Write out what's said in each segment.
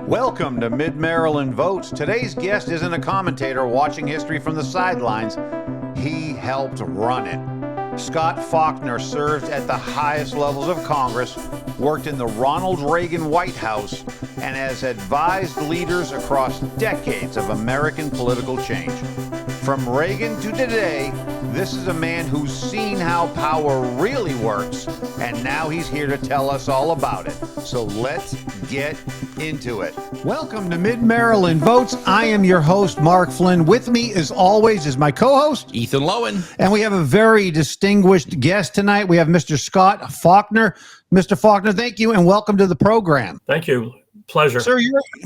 Welcome to Mid-Maryland Votes. Today's guest isn't a commentator watching history from the sidelines. He helped run it. Scot Faulkner served at the highest levels of Congress, worked in the Ronald Reagan White House, and has advised leaders across decades of American political change. From Reagan to today, this is a man who's seen how power really works, and now he's here to tell us all about it. So let's get into it. Welcome to Mid-Maryland Votes. I am your host, Mark Flynn. With me, as always, is my co-host, Ethan Lowen. And we have a very distinguished guest tonight. We have Mr. Scot Faulkner. Mr. Faulkner, thank you, and welcome to the program. Thank you. Pleasure. Sir,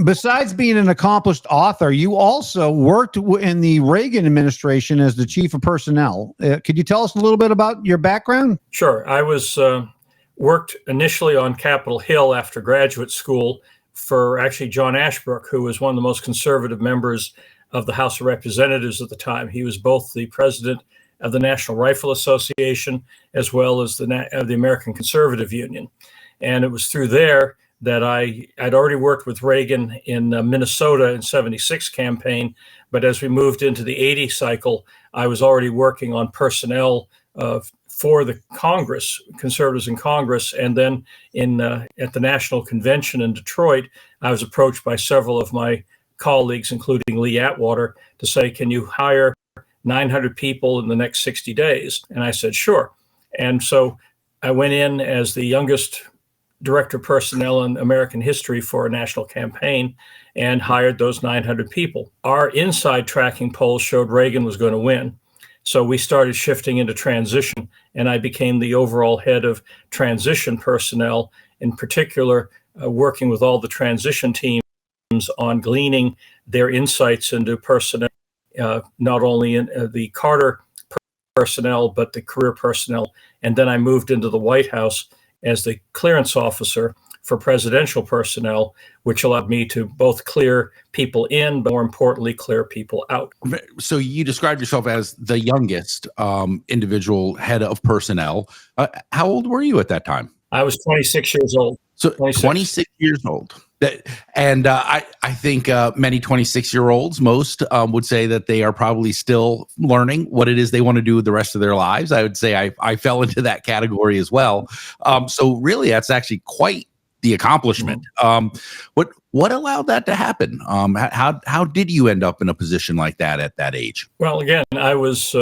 besides being an accomplished author, you also worked in the Reagan administration as the chief of personnel. Could you tell us a little bit about your background? Sure. I was worked initially on Capitol Hill after graduate school for actually John Ashbrook, who was one of the most conservative members of the House of Representatives at the time. He was both the president of the National Rifle Association as well as the American Conservative Union. And it was through there that I'd already worked with Reagan in Minnesota in '76 campaign, but as we moved into the '80 cycle, I was already working on personnel for the Congress, conservatives in Congress, and then at the National Convention in Detroit, I was approached by several of my colleagues, including Lee Atwater, to say, "Can you hire 900 people in the next 60 days?" And I said, "Sure." And so I went in as the youngest director of personnel in American history for a national campaign and hired those 900 people. Our inside tracking polls showed Reagan was going to win. So we started shifting into transition, and I became the overall head of transition personnel, in particular, working with all the transition teams on gleaning their insights into personnel, not only in the Carter personnel, but the career personnel. And then I moved into the White House as the clearance officer for presidential personnel, which allowed me to both clear people in, but more importantly, clear people out. So you described yourself as the youngest individual head of personnel. How old were you at that time? I was 26 years old. So 26 years old. And I think many 26-year-olds, most would say that they are probably still learning what it is they want to do with the rest of their lives. I would say I fell into that category as well. So really, that's actually quite the accomplishment. What allowed that to happen? How did you end up in a position like that at that age? Well, again, I was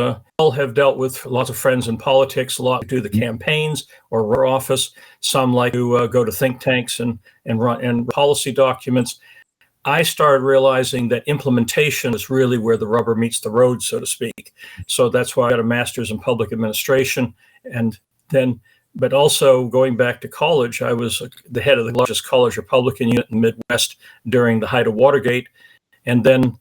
have dealt with lots of friends in politics, a lot do the campaigns or run office. Some like to go to think tanks and run policy documents. I started realizing that implementation is really where the rubber meets the road, so to speak. So that's why I got a master's in public administration, but also going back to college, I was the head of the largest college Republican unit in the Midwest during the height of Watergate, and then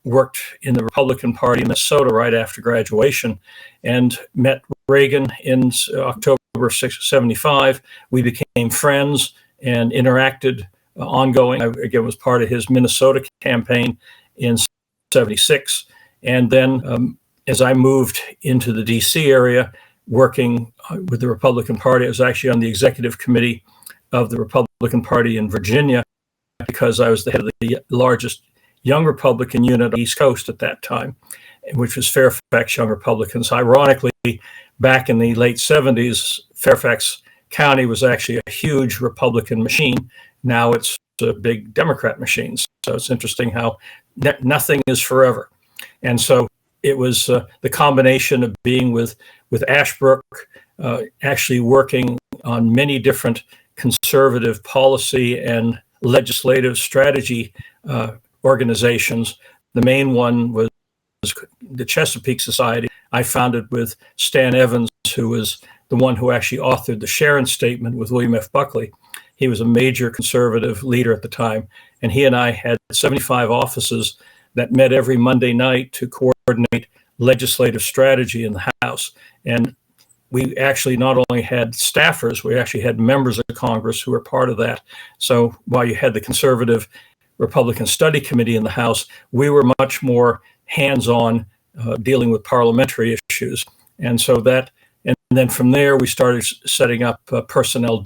worked in the Republican Party in Minnesota right after graduation, and met Reagan in October '75. We became friends and interacted ongoing. I, again, was part of his Minnesota campaign in '76. And then as I moved into the DC area, working with the Republican Party, I was actually on the executive committee of the Republican Party in Virginia because I was the head of the largest young Republican unit on the East Coast at that time, which was Fairfax Young Republicans. Ironically, back in the late '70s, Fairfax County was actually a huge Republican machine. Now it's a big Democrat machine. So it's interesting how nothing is forever. And so it was the combination of being with Ashbrook, actually working on many different conservative policy and legislative strategy organizations. The main one was the Chesapeake Society. I founded with Stan Evans, who was the one who actually authored the Sharon Statement with William F. Buckley. He was a major conservative leader at the time, and he and I had 75 offices that met every Monday night to coordinate legislative strategy in the House. And we actually not only had staffers, we actually had members of Congress who were part of that. So while you had the conservative Republican Study Committee in the House, we were much more hands-on dealing with parliamentary issues. And so and then from there, we started setting up personnel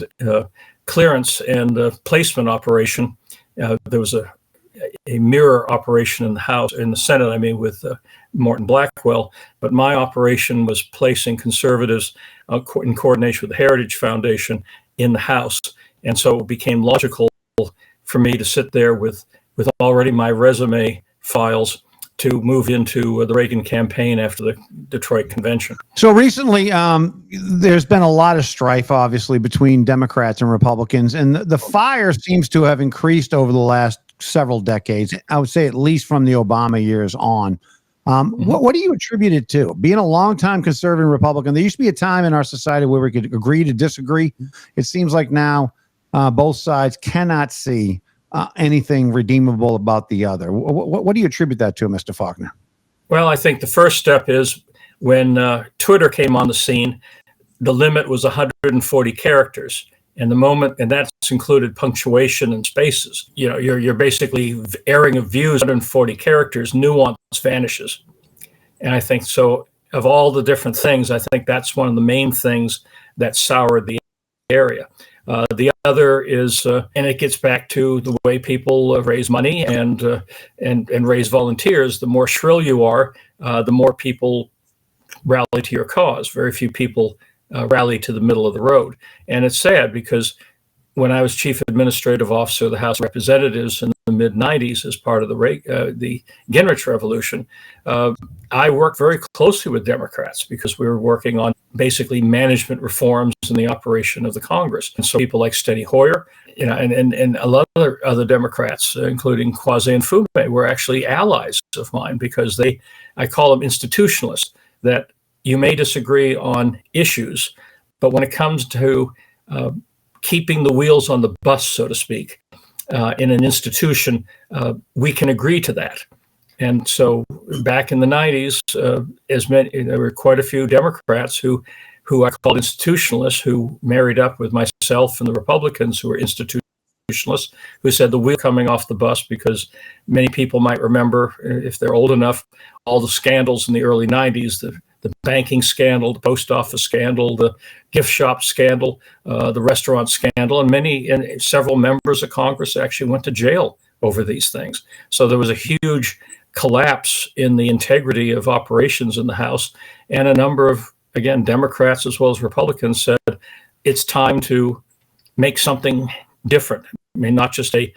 clearance and placement operation There was a mirror operation in the House, in the Senate, I mean, with Morton Blackwell. But my operation was placing conservatives in coordination with the Heritage Foundation in the House. And so it became logical for me to sit there with already my resume files to move into the Reagan campaign after the Detroit convention. So recently, there's been a lot of strife, obviously, between Democrats and Republicans, and the fire seems to have increased over the last several decades. I would say at least from the Obama years on. What do you attribute it to? Being a longtime conservative Republican, there used to be a time in our society where we could agree to disagree. It seems like now both sides cannot see anything redeemable about the other. What do you attribute that to, Mr. Faulkner? Well, I think the first step is when Twitter came on the scene, the limit was 140 characters. And that's included punctuation and spaces. You know, you're basically airing of views, 140 characters, nuance vanishes. And I think so, of all the different things, I think that's one of the main things that soured the area. The other is, and it gets back to the way people raise money and raise volunteers. The more shrill you are, the more people rally to your cause. Very few people rally to the middle of the road. And it's sad because when I was chief administrative officer of the House of Representatives in the mid-90s as part of the Gingrich Revolution, I worked very closely with Democrats because we were working on basically management reforms in the operation of the Congress. And so people like Steny Hoyer, you know, and a lot of other Democrats, including Kwasi and Fume, were actually allies of mine because I call them institutionalists, that you may disagree on issues, but when it comes to keeping the wheels on the bus, so to speak, in an institution, we can agree to that. And so back in the 90s, there were quite a few Democrats who I called institutionalists, who married up with myself and the Republicans who were institutionalists, who said the wheel coming off the bus, because many people might remember, if they're old enough, all the scandals in the early 90s, the banking scandal, the post office scandal, the gift shop scandal, the restaurant scandal, and several members of Congress actually went to jail over these things. So there was a huge collapse in the integrity of operations in the House, and a number of, again, Democrats as well as Republicans said it's time to make something different. I mean, not just a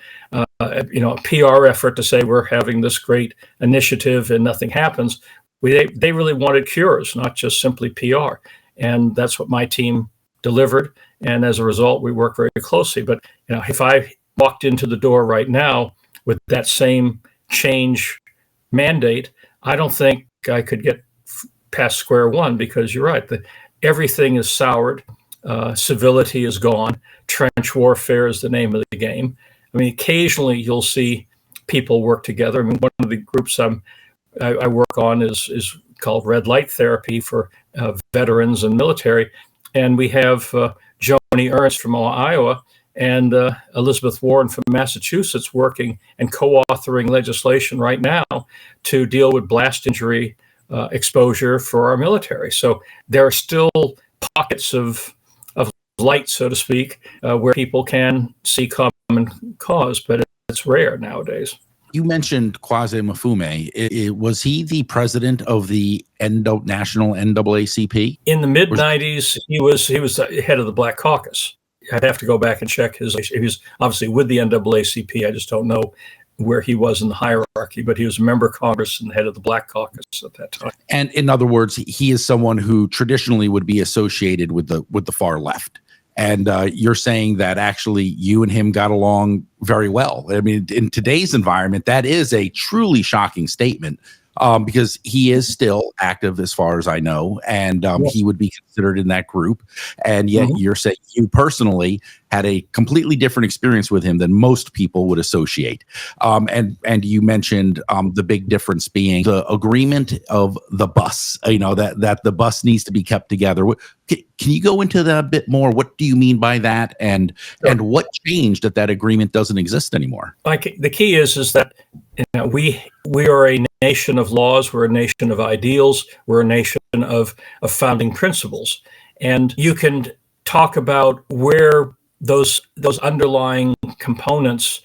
PR effort to say we're having this great initiative and nothing happens. They really wanted cures, not just simply PR. And that's what my team delivered. And as a result, we work very closely. But you know, if I walked into the door right now with that same change mandate, I don't think I could get past square one, because you're right, everything is soured. Civility is gone. Trench warfare is the name of the game. I mean, occasionally you'll see people work together. I mean, one of the groups I work on is called Red Light Therapy for veterans and military. And we have Joni Ernst from Iowa and Elizabeth Warren from Massachusetts working and co-authoring legislation right now to deal with blast injury exposure for our military. So there are still pockets of light, so to speak, where people can see common cause, but it's rare nowadays. You mentioned Kwasi Mfume. Was he the president of the national NAACP? In the mid '90s, he was the head of the Black Caucus. I'd have to go back and check he was obviously with the NAACP. I just don't know where he was in the hierarchy, but he was a member of Congress and head of the Black Caucus at that time. And in other words, he is someone who traditionally would be associated with the far left. And you're saying that actually you and him got along very well. I mean, in today's environment, that is a truly shocking statement, because he is still active as far as I know, and he would be considered in that group. And yet you're saying you personally had a completely different experience with him than most people would associate. And you mentioned the big difference being the agreement of the bus, that the bus needs to be kept together. Can you go into that a bit more? What do you mean by that? And what changed that agreement doesn't exist anymore? The key is that we are a nation of laws. We're a nation of ideals. We're a nation of founding principles. And you can talk about where those underlying components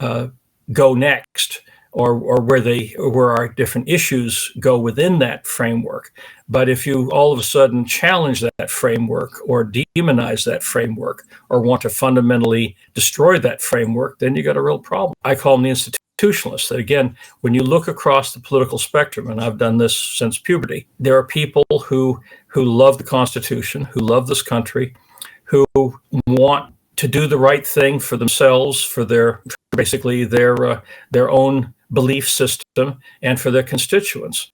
go next, or where our different issues go within that framework. But if you all of a sudden challenge that framework or demonize that framework or want to fundamentally destroy that framework, then you got a real problem. I call them the institutionalists. That again, when you look across the political spectrum, and I've done this since puberty, there are people who love the Constitution, who love this country, who want to do the right thing for themselves, for their own belief system, and for their constituents.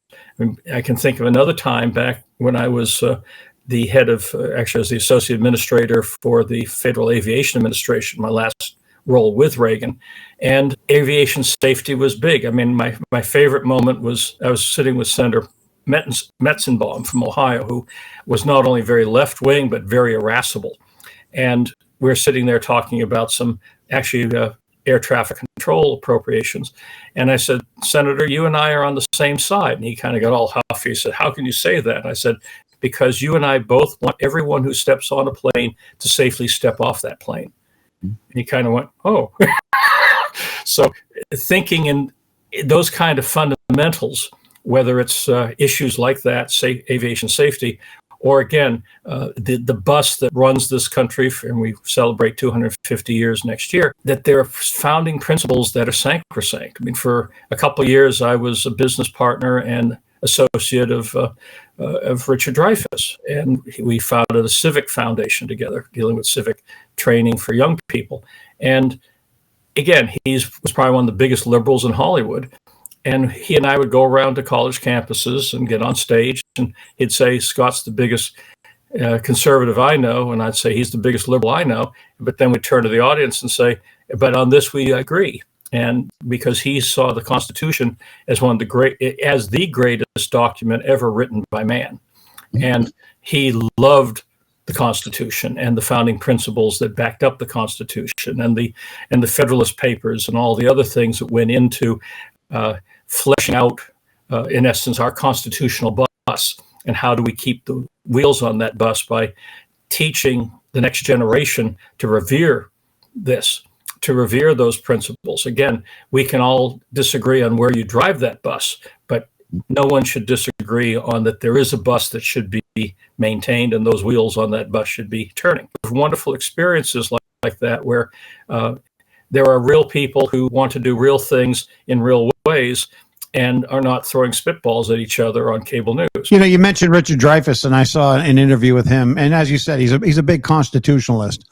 I can think of another time back when I was the head of, actually, as the associate administrator for the Federal Aviation Administration, my last role with Reagan, and aviation safety was big. I mean, my favorite moment was I was sitting with Senator Metzenbaum from Ohio, who was not only very left-wing, but very irascible. And we're sitting there talking about some air traffic control appropriations. And I said, Senator, you and I are on the same side. And he kind of got all huffy. He said, how can you say that? And I said, because you and I both want everyone who steps on a plane to safely step off that plane. And he kind of went, oh. So thinking in those kind of fundamentals, whether it's issues like that, say aviation safety, or again, the bus that runs this country, and we celebrate 250 years next year, that there are founding principles that are sacrosanct. I mean, for a couple of years, I was a business partner and associate of Richard Dreyfuss, and we founded a civic foundation together, dealing with civic training for young people. And again, he was probably one of the biggest liberals in Hollywood. And he and I would go around to college campuses and get on stage, and he'd say, Scott's the biggest conservative I know, and I'd say he's the biggest liberal I know. But then we'd turn to the audience and say, but on this we agree. And because he saw the Constitution as the greatest document ever written by man. And he loved the Constitution and the founding principles that backed up the Constitution, and the Federalist Papers and all the other things that went into fleshing out, in essence, our constitutional bus, and how do we keep the wheels on that bus by teaching the next generation to revere this, to revere those principles. Again, we can all disagree on where you drive that bus, but no one should disagree on that there is a bus that should be maintained, and those wheels on that bus should be turning. Wonderful experiences like that, where there are real people who want to do real things in real ways and are not throwing spitballs at each other on cable news. You know, you mentioned Richard Dreyfuss, and I saw an interview with him. And as you said, he's a big constitutionalist.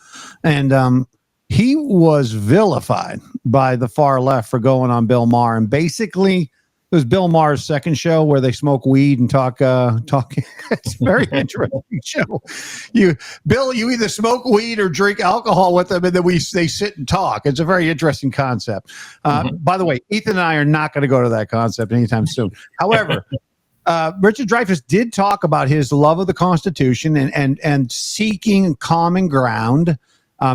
And he was vilified by the far left for going on Bill Maher. And basically, it was Bill Maher's second show where they smoke weed and talk. It's a very interesting show. You either smoke weed or drink alcohol with them, and then they sit and talk. It's a very interesting concept. By the way, Ethan and I are not going to go to that concept anytime soon. However, Richard Dreyfuss did talk about his love of the Constitution and seeking common ground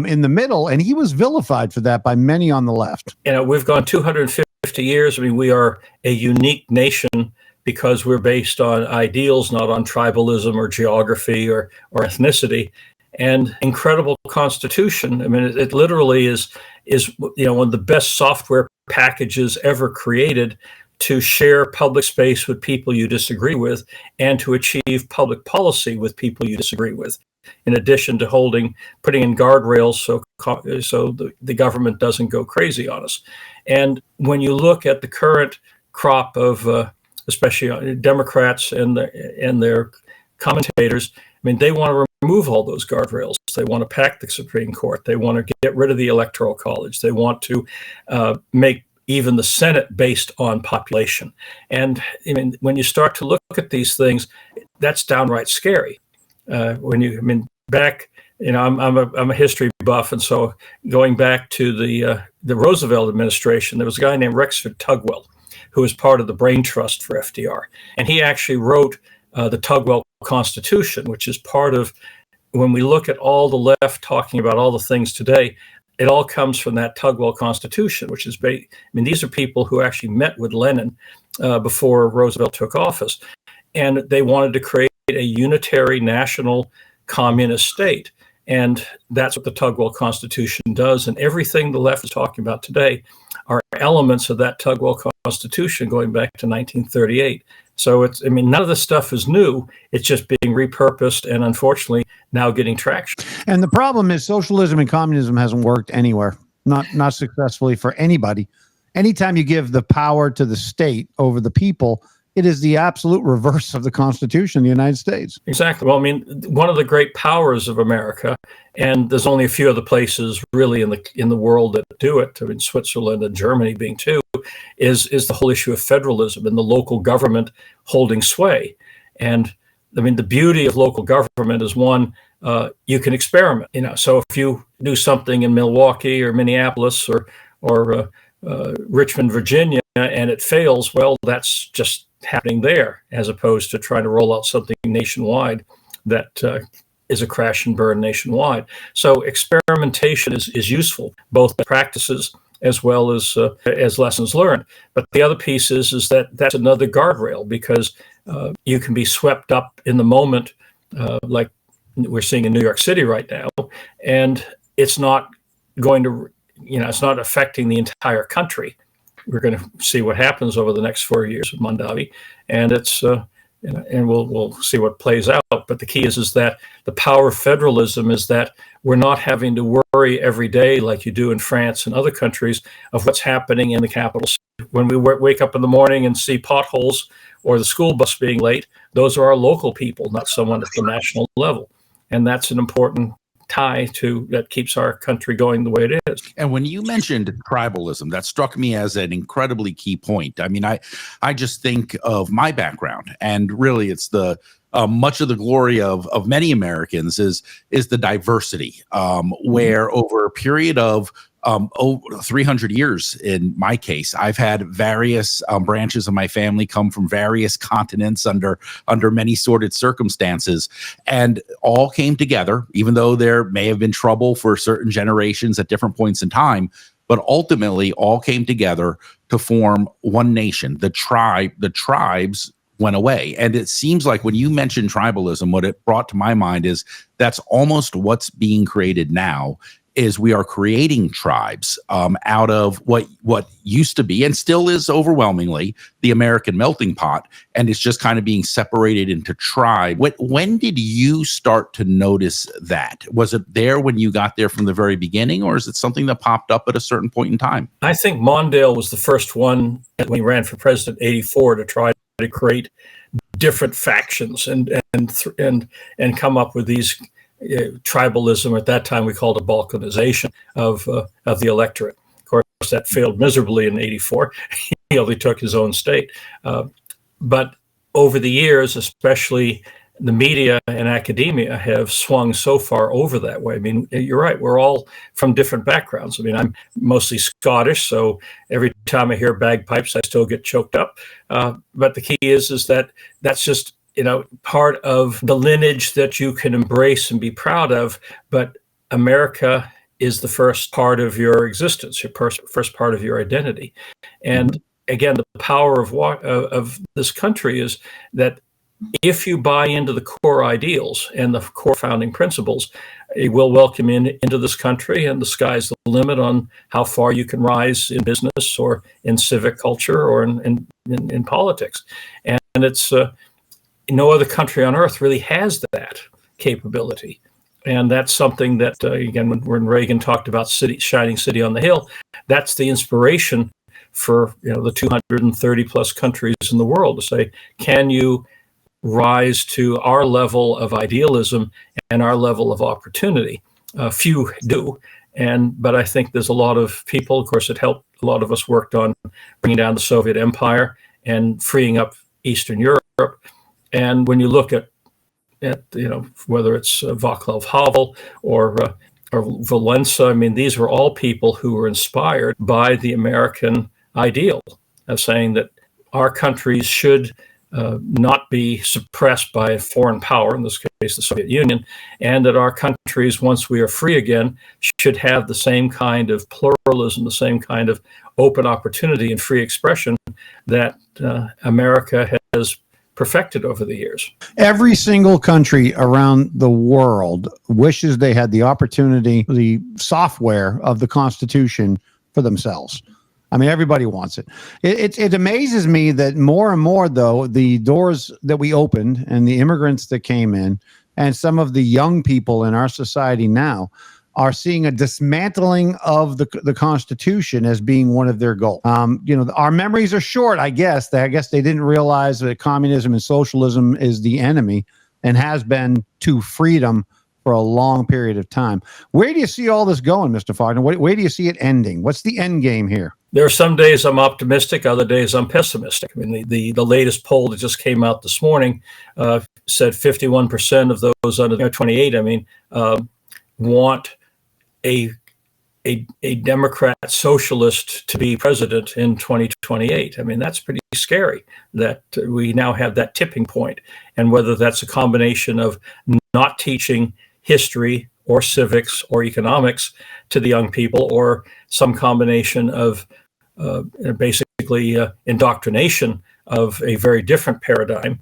in the middle, and he was vilified for that by many on the left. You know, we've gone 250 years. I mean, we are a unique nation because we're based on ideals, not on tribalism or geography or ethnicity. And incredible Constitution. I mean, it literally is one of the best software packages ever created to share public space with people you disagree with and to achieve public policy with people you disagree with, in addition to putting in guardrails so the government doesn't go crazy on us. And when you look at the current crop of especially Democrats and their commentators, I mean, they want to remove all those guardrails. They want to pack the Supreme Court. They want to get rid of the Electoral College. They want to make even the Senate based on population. And I mean, when you start to look at these things, that's downright scary. Back, I'm a history buff, and so going back to the Roosevelt administration, there was a guy named Rexford Tugwell, who was part of the brain trust for FDR, and he actually wrote the Tugwell Constitution, which is part of, when we look at all the left talking about all the things today, it all comes from that Tugwell Constitution, which is, these are people who actually met with Lenin before Roosevelt took office, and they wanted to create a unitary national communist state. And that's what the Tugwell Constitution does. And everything the left is talking about today are elements of that Tugwell Constitution going back to 1938. So none of this stuff is new. It's just being repurposed and unfortunately now getting traction. And the problem is socialism and communism hasn't worked anywhere, not successfully for anybody. Anytime you give the power to the state over the people, it is the absolute reverse of the Constitution of the United States. Exactly. Well, one of the great powers of America, and there's only a few other places really in the world that do it, Switzerland and Germany being two, is the whole issue of federalism and the local government holding sway. And the beauty of local government is one, you can experiment. So if you do something in Milwaukee or Minneapolis or Richmond, Virginia, and it fails, well, that's just happening there, as opposed to trying to roll out something nationwide that is a crash and burn nationwide. So experimentation is useful, both practices as well as lessons learned. But the other piece is that's another guardrail, because you can be swept up in the moment, like we're seeing in New York City right now, and it's not going to, it's not affecting the entire country. We're going to see what happens over the next 4 years of Mondavi, and and we'll see what plays out. But the key is that the power of federalism is that we're not having to worry every day like you do in France and other countries of what's happening in the capital. When we wake up in the morning and see potholes or the school bus being late, those are our local people, not someone at the national level, and that's an important tie to that keeps our country going the way it is. And when you mentioned tribalism, that struck me as an incredibly key point. I just think of my background, and really it's the much of the glory of many Americans is the diversity, where over a period of 300 years, in my case, I've had various branches of my family come from various continents under many sordid circumstances, and all came together, even though there may have been trouble for certain generations at different points in time, but ultimately all came together to form one nation. The tribes went away. And it seems like when you mentioned tribalism, what it brought to my mind is that's almost what's being created now. Is we are creating tribes out of what used to be and still is overwhelmingly the American melting pot, and it's just kind of being separated into tribe. When did you start to notice that? Was it there when you got there from the very beginning, or is it something that popped up at a certain point in time? I think Mondale was the first one when he ran for president in '84 to try to create different factions and come up with these. Tribalism, at that time we called it balkanization of the electorate. Of course, that failed miserably in '84. He only took his own state. But over the years, especially the media and academia have swung so far over that way. You're right. We're all from different backgrounds. I'm mostly Scottish, so every time I hear bagpipes, I still get choked up. But the key is that that's just part of the lineage that you can embrace and be proud of. But America is the first part of your existence, your first part of your identity. And again, the power of this country is that if you buy into the core ideals and the core founding principles, it will welcome you into this country, and the sky's the limit on how far you can rise in business or in civic culture or in politics. And it's no other country on earth really has that capability. And that's something that, again, when Reagan talked about shining city on the hill, that's the inspiration for the 230 plus countries in the world to say, can you rise to our level of idealism and our level of opportunity? Few do. But I think there's a lot of people, of course, it helped. A lot of us worked on bringing down the Soviet Empire and freeing up Eastern Europe. And when you look at whether it's Václav Havel or Valenza, these were all people who were inspired by the American ideal of saying that our countries should not be suppressed by a foreign power, in this case the Soviet Union, and that our countries, once we are free again, should have the same kind of pluralism, the same kind of open opportunity and free expression that America has perfected over the years. Every single country around the world wishes they had the opportunity, the software of the Constitution for themselves. I mean, everybody wants it. It amazes me that more and more, though, the doors that we opened and the immigrants that came in and some of the young people in our society now are seeing a dismantling of the Constitution as being one of their goals. Our memories are short, I guess. I guess they didn't realize that communism and socialism is the enemy and has been to freedom for a long period of time. Where do you see all this going, Mr. Faulkner? Where do you see it ending? What's the end game here? There are some days I'm optimistic, other days I'm pessimistic. I mean, the latest poll that just came out this morning said 51% of those under 28, want a Democrat socialist to be president in 2028. I mean, that's pretty scary that we now have that tipping point. And whether that's a combination of not teaching history or civics or economics to the young people, or some combination of basically indoctrination of a very different paradigm,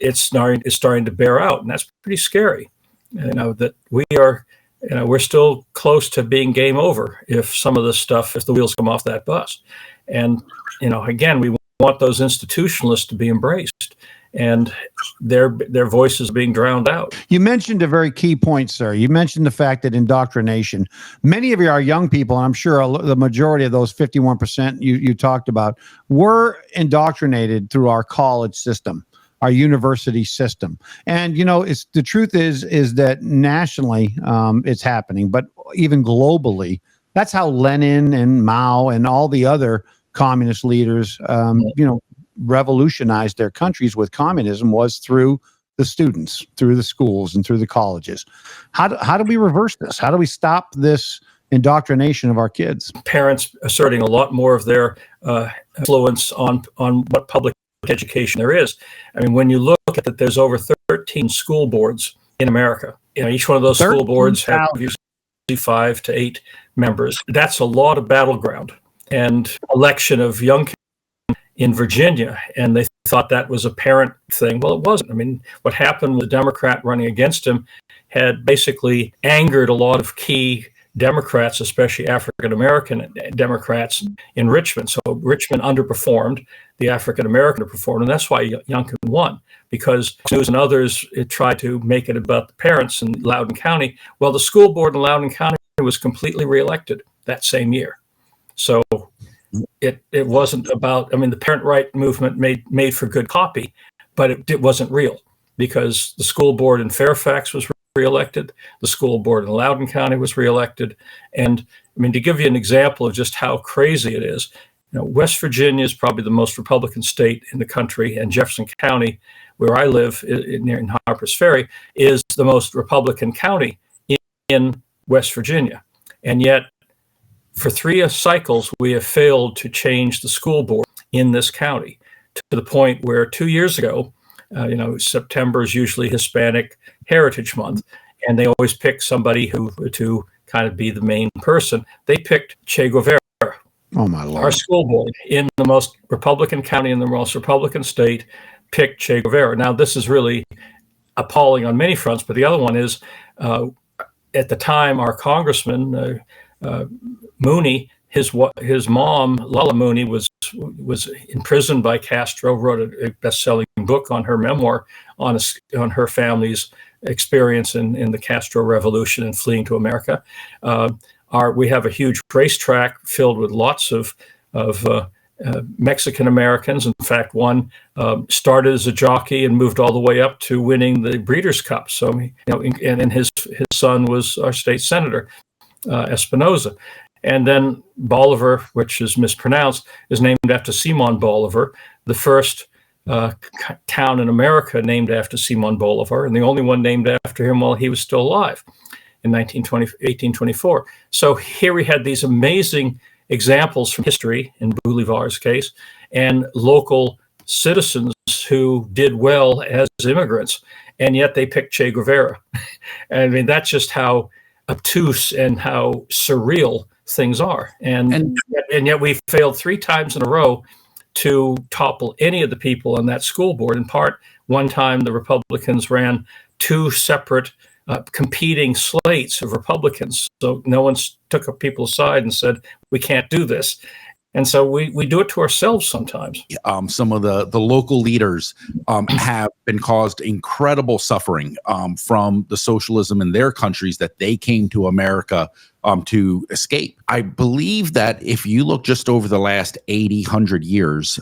it's starting to bear out. And that's pretty scary. That we're still close to being game over if some of this stuff, if the wheels come off that bus. And, again, we want those institutionalists to be embraced, and their voices being drowned out. You mentioned a very key point, sir. You mentioned the fact that indoctrination, many of our young people, and I'm sure the majority of those 51% you talked about, were indoctrinated through our college system, our university system. And, the truth is that nationally it's happening, but even globally, that's how Lenin and Mao and all the other communist leaders, revolutionized their countries with communism, was through the students, through the schools, and through the colleges. How do we reverse this? How do we stop this indoctrination of our kids? Parents asserting a lot more of their influence on what public education there is. I mean, when you look at it, there's over 13 school boards in America. Each one of those school boards have usually 5 to 8 members. That's a lot of battleground and election of young kids in Virginia, and they thought that was a parent thing. Well, it wasn't. I mean, what happened with the Democrat running against him had basically angered a lot of key Democrats, especially African-American Democrats in Richmond. So Richmond underperformed, the African-American underperformed, and that's why Youngkin won, because News and others tried to make it about the parents in Loudoun County. Well, the school board in Loudoun County was completely reelected that same year. So it wasn't about, the parent right movement made for good copy, but it wasn't real, because the school board in Fairfax was reelected, the school board in Loudoun County was reelected. And to give you an example of just how crazy it is, West Virginia is probably the most Republican state in the country, and Jefferson County, where I live in Harpers Ferry, is the most Republican county in West Virginia. And yet, for 3 cycles, we have failed to change the school board in this county, to the point where 2 years ago, September is usually Hispanic Heritage Month, and they always pick somebody to kind of be the main person. They picked Che Guevara. Oh, my Lord. Our school board in the most Republican county in the most Republican state picked Che Guevara. Now, this is really appalling on many fronts, but the other one is, at the time, our congressman, Mooney, his mom, Lala Mooney, was imprisoned by Castro, wrote a best-selling book on her memoir on her family's experience in the Castro Revolution and fleeing to America. We have a huge racetrack filled with lots of Mexican Americans. In fact, one started as a jockey and moved all the way up to winning the Breeders' Cup. So, and his son was our state senator, Espinoza. And then Bolivar, which is mispronounced, is named after Simon Bolivar, the first town in America named after Simon Bolivar, and the only one named after him while he was still alive in 1824. So here we had these amazing examples from history, in Bolivar's case, and local citizens who did well as immigrants, and yet they picked Che Guevara. That's just how obtuse and how surreal things are. And yet we failed 3 times in a row to topple any of the people on that school board. In part, one time the Republicans ran two separate competing slates of Republicans. So no one took up people's side and said, we can't do this. And so we do it to ourselves sometimes. Some of the local leaders have been caused incredible suffering from the socialism in their countries that they came to America to escape. I believe that if you look just over the last 80, 100 years,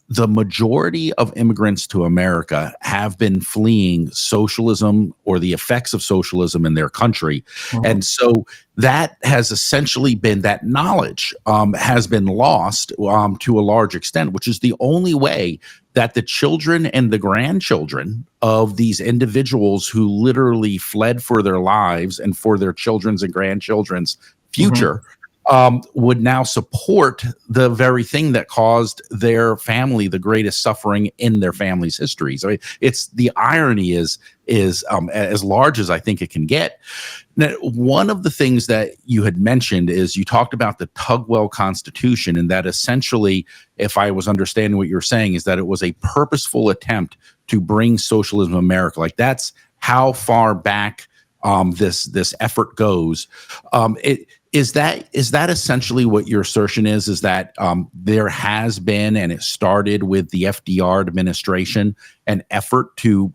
the majority of immigrants to America have been fleeing socialism or the effects of socialism in their country. Mm-hmm. And so that has essentially been, that knowledge has been lost to a large extent, which is the only way that the children and the grandchildren of these individuals who literally fled for their lives and for their children's and grandchildren's future would now support the very thing that caused their family the greatest suffering in their family's history. So it's, the irony is as large as I think it can get. Now, one of the things that you had mentioned is you talked about the Tugwell Constitution, and that essentially, if I was understanding what you're saying, is that it was a purposeful attempt to bring socialism to America. Like, that's how far back this effort goes. Is that essentially what your assertion is? Is that there has been, and it started with the FDR administration, an effort to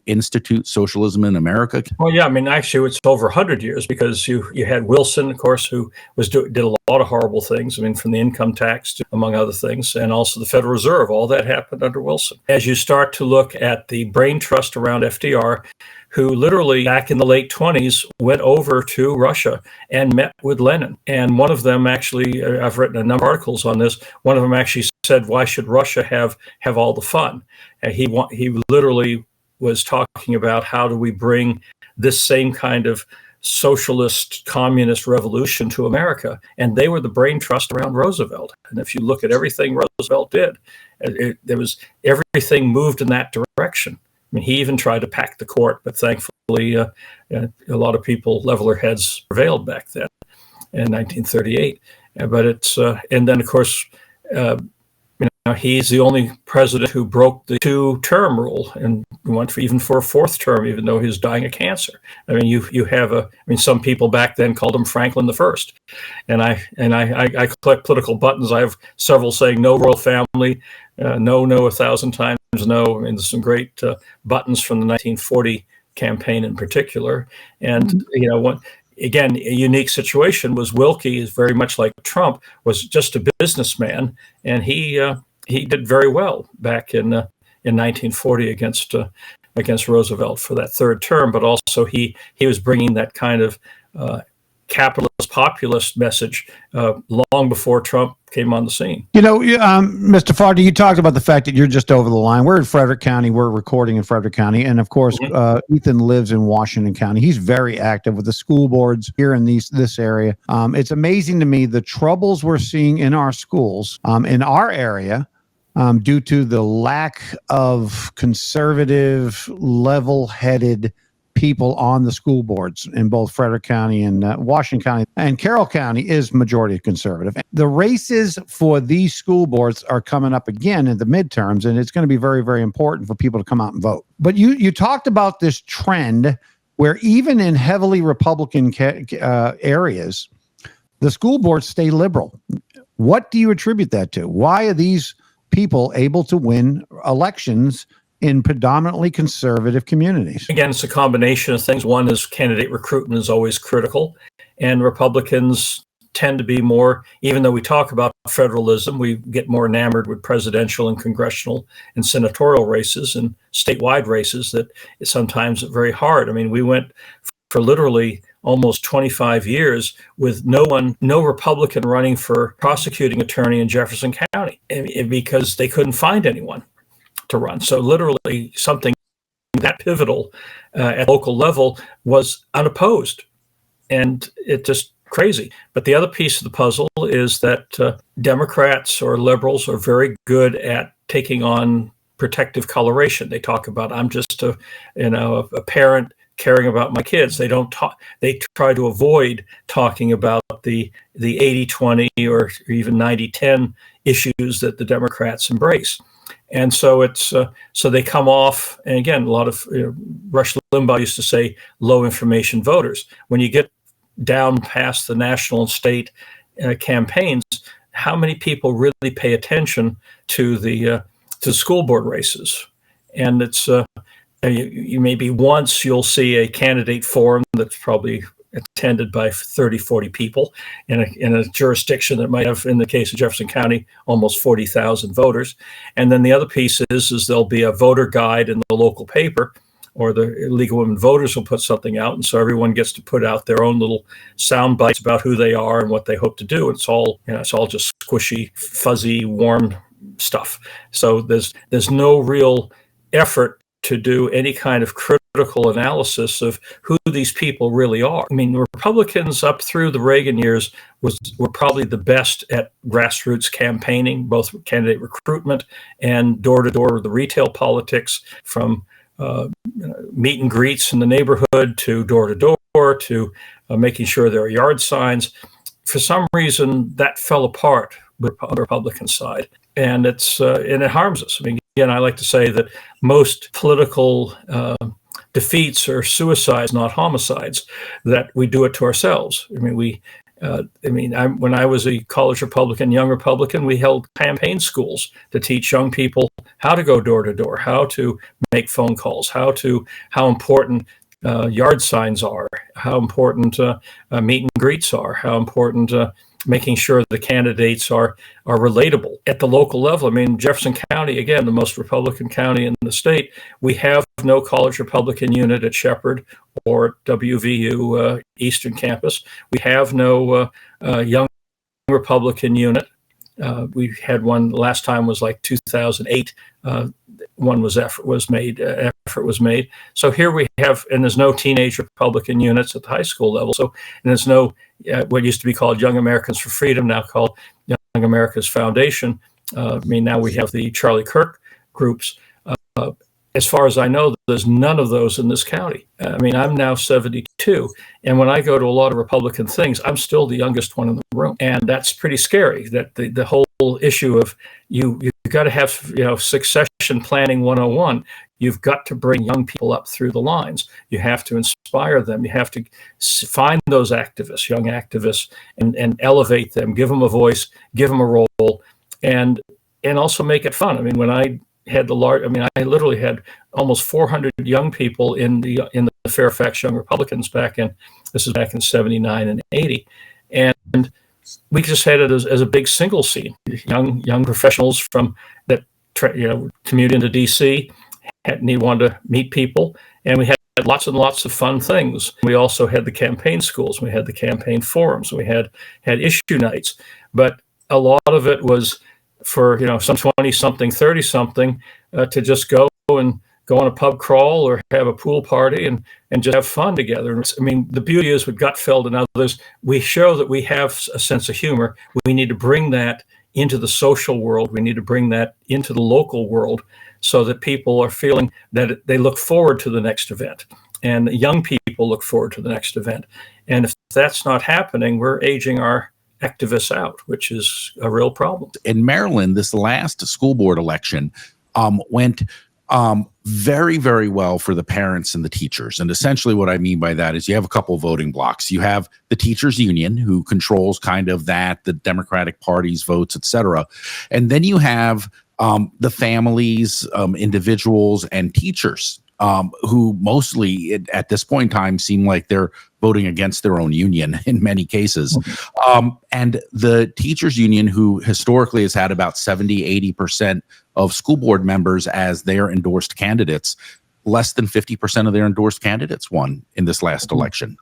institute socialism in America? Well, yeah, I mean, actually, it's over 100 years, because you had Wilson, of course, who did a lot of horrible things. I mean, from the income tax to, among other things, and also the Federal Reserve. All that happened under Wilson. As you start to look at the brain trust around FDR, who literally back in the late 20s went over to Russia and met with Lenin. And one of them actually, I've written a number of articles on this, one of them actually said, why should Russia have all the fun? And he literally was talking about, how do we bring this same kind of socialist communist revolution to America? And they were the brain trust around Roosevelt. And if you look at everything Roosevelt did, everything moved in that direction. I mean, he even tried to pack the court, but thankfully a lot of people, leveler heads, prevailed back then in 1938. But and then, of course, he's the only president who broke the two-term rule and went even for a fourth term, even though he was dying of cancer. I mean, you have some people back then called him Franklin the First, and I collect political buttons. I have several saying no royal family, no 1,000 times no. I mean, there's some great buttons from the 1940 campaign in particular, and again, a unique situation was Wilkie is very much like Trump, was just a businessman, and he did very well back in 1940 against Roosevelt for that third term. But also he was bringing that kind of capitalist populist message long before Trump came on the scene. Mr. Faulkner, you talked about the fact that you're just over the line. We're in Frederick County. We're recording in Frederick County. And of course, Ethan lives in Washington County. He's very active with the school boards here in this area. It's amazing to me the troubles we're seeing in our schools, in our area, due to the lack of conservative, level-headed people on the school boards in both Frederick County and Washington County. And Carroll County is majority conservative. The races for these school boards are coming up again in the midterms, and it's going to be very, very important for people to come out and vote. But you talked about this trend where even in heavily Republican areas, the school boards stay liberal. What do you attribute that to? Why are these people able to win elections in predominantly conservative communities? Again, it's a combination of things. One is candidate recruitment is always critical, and Republicans tend to be more, even though we talk about federalism, we get more enamored with presidential and congressional and senatorial races and statewide races that is sometimes very hard. I mean, we went for literally almost 25 years with no Republican running for prosecuting attorney in Jefferson County because they couldn't find anyone to run. So literally something that pivotal at local level was unopposed, and it just crazy. But the other piece of the puzzle is that Democrats or liberals are very good at taking on protective coloration. They talk about, I'm just a parent caring about my kids. They don't talk. They try to avoid talking about the 80-20 or even 90-10 issues that the Democrats embrace. And so it's so they come off. And again, a lot of Rush Limbaugh used to say, low information voters. When you get down past the national and state campaigns, how many people really pay attention to the school board races? And it's you maybe once you'll see a candidate forum that's probably attended by 30, 40 people in a jurisdiction that might have, in the case of Jefferson County, almost 40,000 voters. And then the other piece is there'll be a voter guide in the local paper, or the League of Women Voters will put something out. And so everyone gets to put out their own little sound bites about who they are and what they hope to do. It's all, it's all just squishy, fuzzy, warm stuff. So there's no real effort to do any kind of critical analysis of who these people really are. I mean, Republicans up through the Reagan years were probably the best at grassroots campaigning, both candidate recruitment and door-to-door, the retail politics, from meet and greets in the neighborhood to door-to-door to making sure there are yard signs. For some reason, that fell apart on the Republican side, and and it harms us. I mean, again, I like to say that most political defeats are suicides, not homicides. That we do it to ourselves. I mean, when I was a college Republican, young Republican, we held campaign schools to teach young people how to go door to door, how to make phone calls, how important yard signs are, how important meet and greets are, how important making sure the candidates are relatable at the local level. I mean, Jefferson County, again, the most Republican county in the state, we have no college Republican unit at Shepherd or WVU Eastern Campus. We have no young Republican unit. We had one last time was like 2008. Effort was made. So here we have, and there's no teenage Republican units at the high school level. So, and there's no what used to be called Young Americans for Freedom, now called Young America's Foundation. Now we have the Charlie Kirk groups. As far as I know, there's none of those in this county. I mean, I'm now 72, and when I go to a lot of Republican things, I'm still the youngest one in the room, and that's pretty scary. That the whole issue of you've got to have succession planning 101. You've got to bring young people up through the lines. You have to inspire them. You have to find those activists, young activists, and elevate them, give them a voice, give them a role, and also make it fun. I mean, when I had I literally had almost 400 young people in the Fairfax Young Republicans back in 79 and 80, and we just had it as a big single scene. Young professionals from that commute into DC wanted to meet people, and we had lots and lots of fun things. We also had the campaign schools, we had the campaign forums, we had issue nights, but a lot of it was for some 20-something, 30-something to just go on a pub crawl or have a pool party and just have fun together. I mean, the beauty is with Gutfeld and others, we show that we have a sense of humor. We need to bring that into the social world. We need to bring that into the local world so that people are feeling that they look forward to the next event, and young people look forward to the next event. And if that's not happening, we're aging our activists out, which is a real problem. In Maryland, this last school board election went very, very well for the parents and the teachers. And essentially what I mean by that is you have a couple of voting blocks. You have the teachers union, who controls kind of that, the Democratic Party's votes, et cetera. And then you have the families, individuals, and teachers who mostly at this point in time seem like they're voting against their own union in many cases. And the teachers union, who historically has had about 70-80% of school board members as their endorsed candidates, less than 50% of their endorsed candidates won in this last election.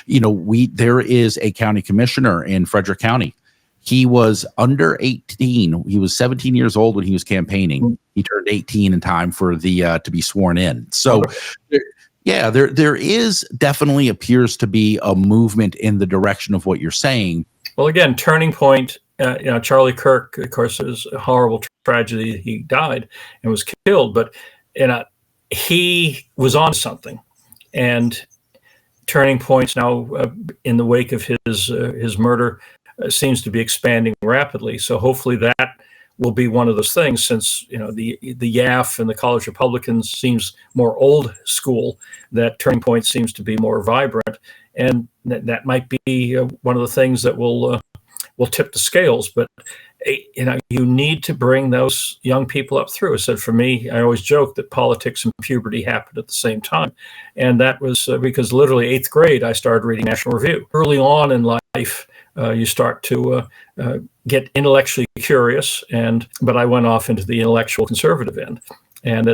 There is a county commissioner in Frederick County. He was under 18. He was 17 years old when he was campaigning. He turned 18 in time for the to be sworn in. So, there is definitely appears to be a movement in the direction of what you're saying. Well, again, turning point. Charlie Kirk, of course, it was a horrible tragedy. He died and was killed, but he was on something. And Turning Point's now, in the wake of his murder, seems to be expanding rapidly. So hopefully that will be one of those things, since the YAF and the College Republicans seems more old school, that Turning Point seems to be more vibrant, and that might be one of the things that will tip the scales. But you need to bring those young people up through. I said, for me, I always joke that politics and puberty happened at the same time, and that was because literally 8th grade I started reading National Review. Early on in life, you start to get intellectually curious, but I went off into the intellectual conservative end, and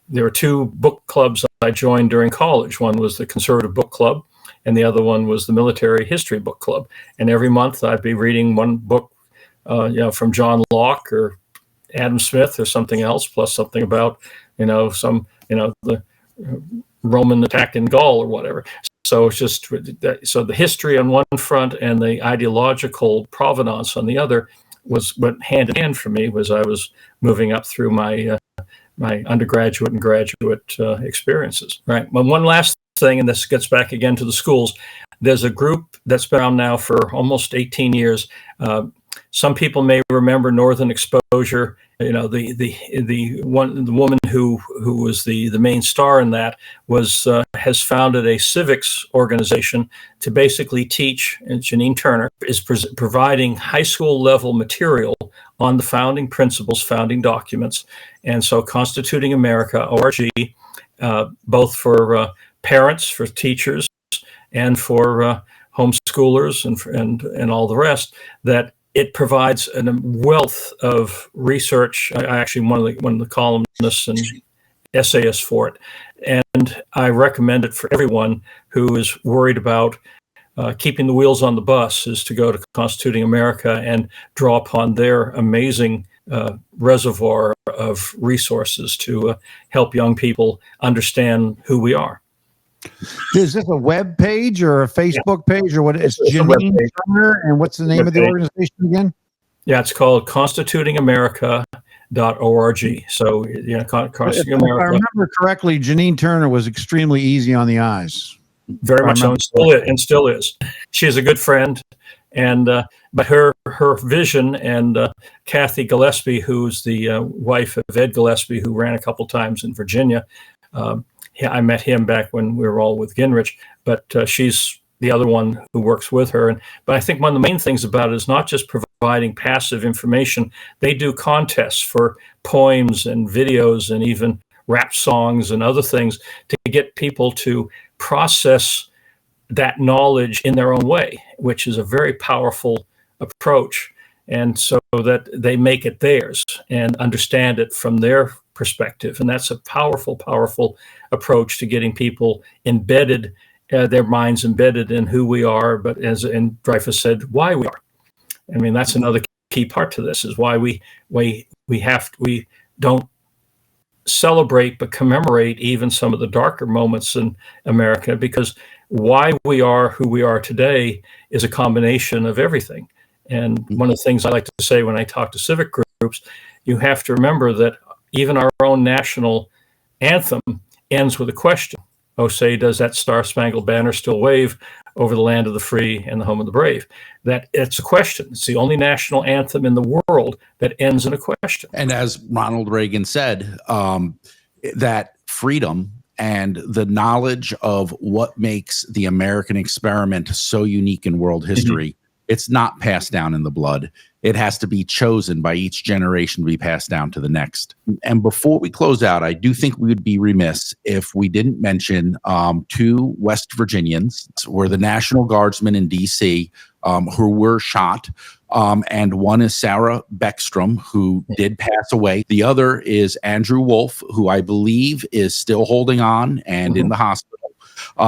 there were 2 book clubs I joined during college. One was the Conservative Book Club, and the other one was the Military History Book Club. And every month I'd be reading one book, from John Locke or Adam Smith or something else, plus something about, the Roman attack in Gaul or whatever. So it's just so the history on one front and the ideological provenance on the other went hand in hand for me as I was moving up through my undergraduate and graduate experiences. Right. But one last thing, and this gets back again to the schools. There's a group that's been around now for almost 18 years. Some people may remember Northern Exposure. The woman who was the main star in that has founded a civics organization to basically teach. And Janine Turner is providing high school level material on the founding principles, founding documents, and so Constituting America (ORG), both for parents, for teachers, and for homeschoolers and all the rest, that it provides a wealth of research. I actually one of the columnists and essayists for it, and I recommend it for everyone who is worried about keeping the wheels on the bus, is to go to Constituting America and draw upon their amazing reservoir of resources to help young people understand who we are. Is this a web page or a Facebook page, or what? It's Janine Turner, and what's the name of the organization again? Yeah, it's called constitutingamerica.org. So, Constituting America. If I remember correctly, Janine Turner was extremely easy on the eyes. Very much so, and still is. She is a good friend, and but her vision, and Kathy Gillespie, who's the wife of Ed Gillespie, who ran a couple times in Virginia. I met him back when we were all with Gingrich, but she's the other one who works with her. But I think one of the main things about it is not just providing passive information. They do contests for poems and videos and even rap songs and other things to get people to process that knowledge in their own way, which is a very powerful approach. And so that they make it theirs and understand it from their perspective. And that's a powerful, powerful approach to getting people embedded, their minds embedded in who we are, but and Dreyfus said, why we are. I mean, that's another key part to this, is why we don't celebrate but commemorate even some of the darker moments in America, because why we are who we are today is a combination of everything. And one of the things I like to say when I talk to civic groups, you have to remember that even our own national anthem ends with a question. Oh, say, does that Star-Spangled Banner still wave over the land of the free and the home of the brave? That it's a question. It's the only national anthem in the world that ends in a question. And as Ronald Reagan said, that freedom and the knowledge of what makes the American experiment so unique in world history, it's not passed down in the blood. It has to be chosen by each generation to be passed down to the next. And before we close out, I do think we would be remiss if we didn't mention 2 West Virginians who were the National Guardsmen in D.C. Who were shot. And one is Sarah Beckstrom, who did pass away. The other is Andrew Wolf, who I believe is still holding on and in the hospital.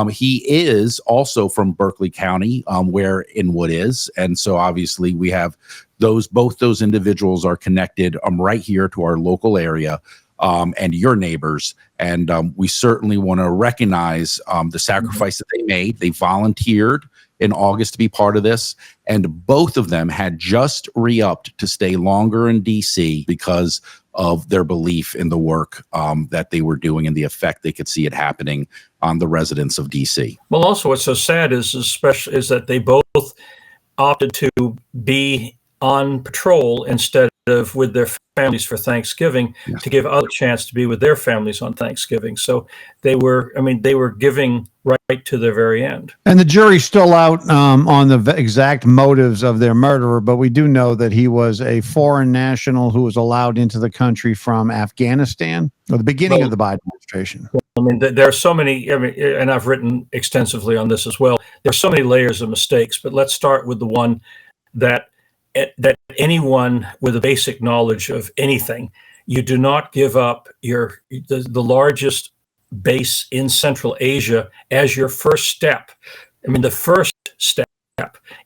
He is also from Berkeley County, where Inwood is. And so obviously we have both those individuals are connected right here to our local area and your neighbors. And we certainly want to recognize the sacrifice that they made. They volunteered in August to be part of this. And both of them had just re-upped to stay longer in DC because of their belief in the work that they were doing and the effect they could see it happening on the residents of DC. Well, also what's so sad is that they both opted to be on patrol instead of with their families for Thanksgiving, to give others a chance to be with their families on Thanksgiving. So they were giving right to their very end. And the jury's still out on the exact motives of their murderer, but we do know that he was a foreign national who was allowed into the country from Afghanistan, or the beginning of the Biden administration. I mean, there are so many, and I've written extensively on this as well. There's so many layers of mistakes, but let's start with the one that anyone with a basic knowledge of anything, you do not give up the largest base in Central Asia as your first step. I mean, the first step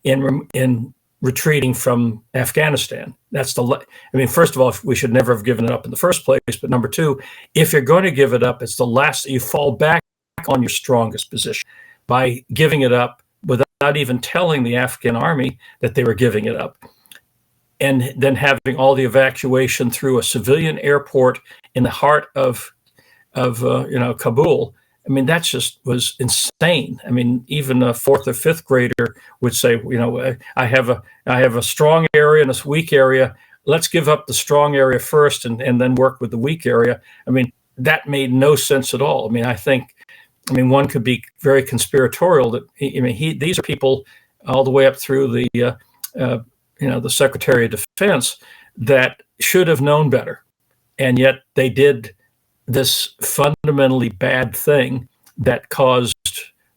in retreating from Afghanistan. First of all, we should never have given it up in the first place. But number two, if you're going to give it up, it's the last. You fall back on your strongest position by giving it up without even telling the Afghan army that they were giving it up. And then having all the evacuation through a civilian airport in the heart of Kabul. I mean, that just was insane. I mean, even a fourth or fifth grader would say, I have a strong area and a weak area. Let's give up the strong area first and then work with the weak area. I mean, that made no sense at all. I mean, one could be very conspiratorial that these are people all the way up through the Secretary of Defense that should have known better. And yet they did this fundamentally bad thing that caused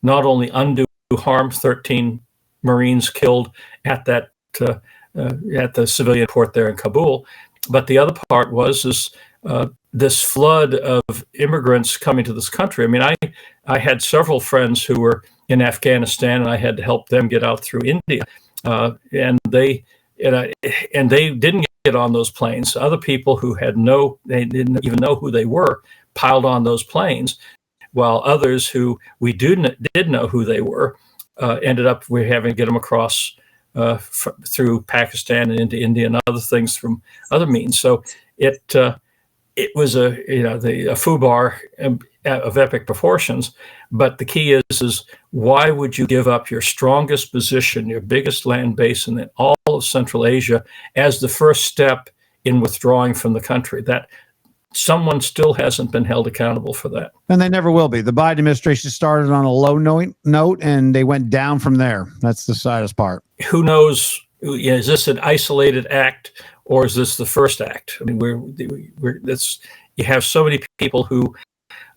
not only undue harm, 13 Marines killed at that at the civilian port there in Kabul, but the other part was this flood of immigrants coming to this country. I mean, I had several friends who were in Afghanistan, and I had to help them get out through India, and they didn't get on those planes. Other people who they didn't even know who they were piled on those planes, while others who we did know who they were ended up having to get them across through Pakistan and into India and other things from other means. So it was a foobar of epic proportions. But the key is why would you give up your strongest position, your biggest land base in all of Central Asia as the first step in withdrawing from the country? That someone still hasn't been held accountable for that. And they never will be. The Biden administration started on a low note and they went down from there. That's the saddest part. Who knows? Is this an isolated act or is this the first act? I mean, you have so many people who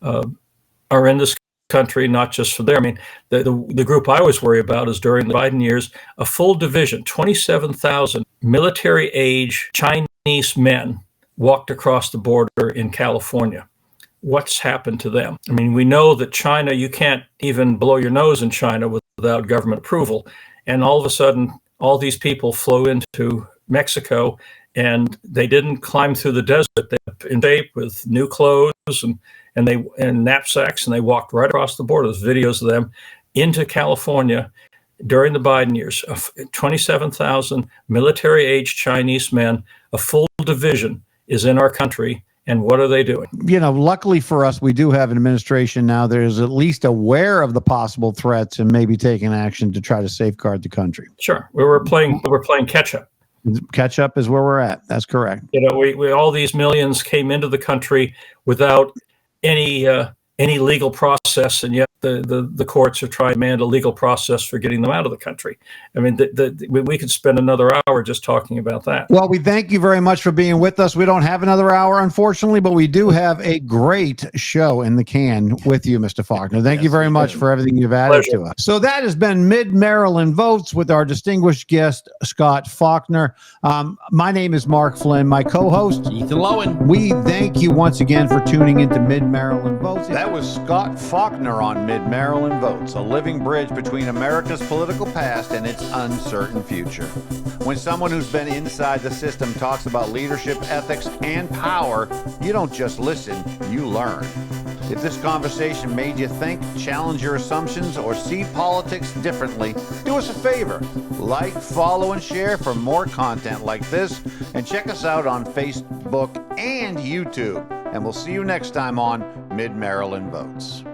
are in this country, not just for there. I mean, the group I always worry about is during the Biden years, a full division, 27,000 military age Chinese men walked across the border in California. What's happened to them? I mean, we know that China, you can't even blow your nose in China without government approval. And all of a sudden, all these people flow into Mexico and they didn't climb through the desert. They were in shape with new clothes and knapsacks, and they walked right across the border. There's videos of them into California during the Biden years. 27,000 military-age Chinese men, a full division is in our country. And what are they doing? Luckily for us, we do have an administration now that is at least aware of the possible threats and maybe taking action to try to safeguard the country. Sure. We're playing catch up. Catch up is where we're at. That's correct. We all these millions came into the country without any legal process, and yet the courts are trying to demand a legal process for getting them out of the country. I mean, we could spend another hour just talking about that. Well, we thank you very much for being with us. We don't have another hour, unfortunately, but we do have a great show in the can with you, Mr. Faulkner. Thank you very much for everything you've added to us. So that has been Mid-Maryland Votes with our distinguished guest, Scot Faulkner. My name is Mark Flynn, my co-host, Ethan Lowen. We thank you once again for tuning into Mid-Maryland Votes. That was Scot Faulkner on Mid Maryland Votes, a living bridge between America's political past and its uncertain future. When someone who's been inside the system talks about leadership, ethics, and power, you don't just listen, you learn. If this conversation made you think, challenge your assumptions, or see politics differently, do us a favor. Like, follow, and share for more content like this, and check us out on Facebook and YouTube. And we'll see you next time on Mid Maryland Votes.